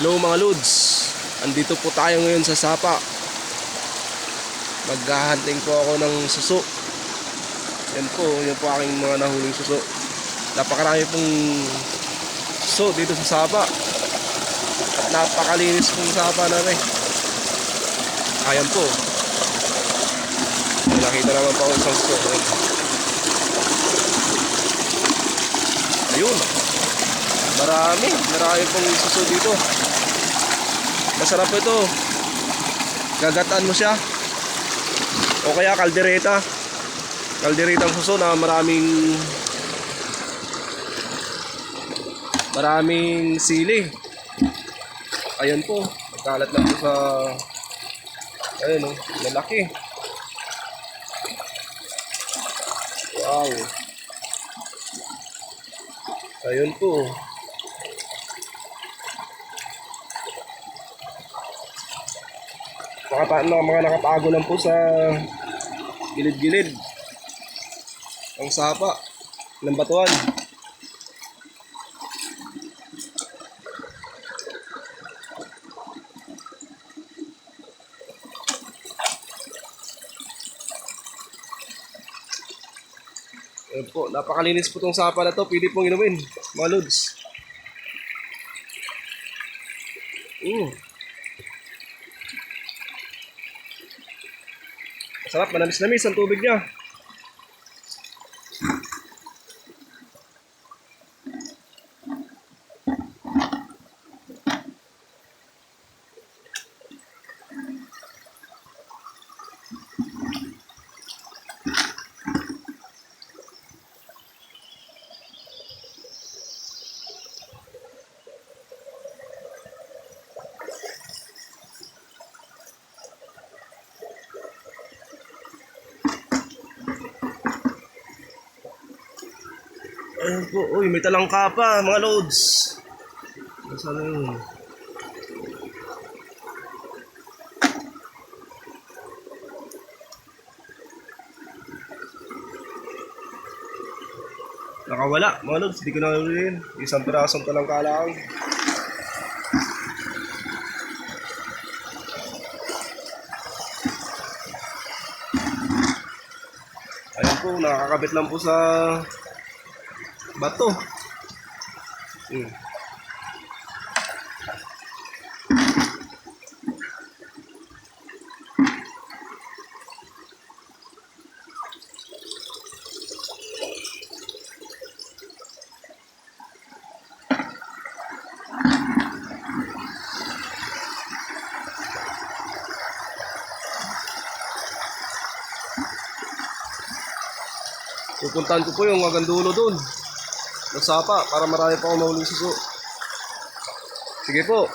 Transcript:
Hello mga lods, andito po tayo ngayon sa Sapa. Maghahunting po ako ng suso. Yan po aking mga nahuling suso. Napakarami pong suso dito sa Sapa. At napakalinis pong Sapa na rin. Ayan po. Nakita naman po ako isang suso. Ayun. Marami pong suso dito. Masarap ito. Gagataan mo siya. O kaya kaldereta. Kalderetang suso na maraming sili. Ayan po. Nagkalat lang po sa ayun o, malaki. Wow. Ayun po. Mga nakatago lang po sa gilid-gilid ang sapa ng batuan. Ayun po, napakalinis po itong sapa na to. Pwede pong inumin, mga lods. Masarap, manamis-namis ang tubig niya. Ayun po, uy, may talangka pa, mga loads. Nasaan na yun? Nakawala, mga loads, hindi ko na ulihin. Isang pirasong talangka lang. Ayun po, nakakabit lang po sa bato. Pupuntahan ko po yung hanggang dulo doon ng sapa para marami pa akong mahuling suso. Sige po.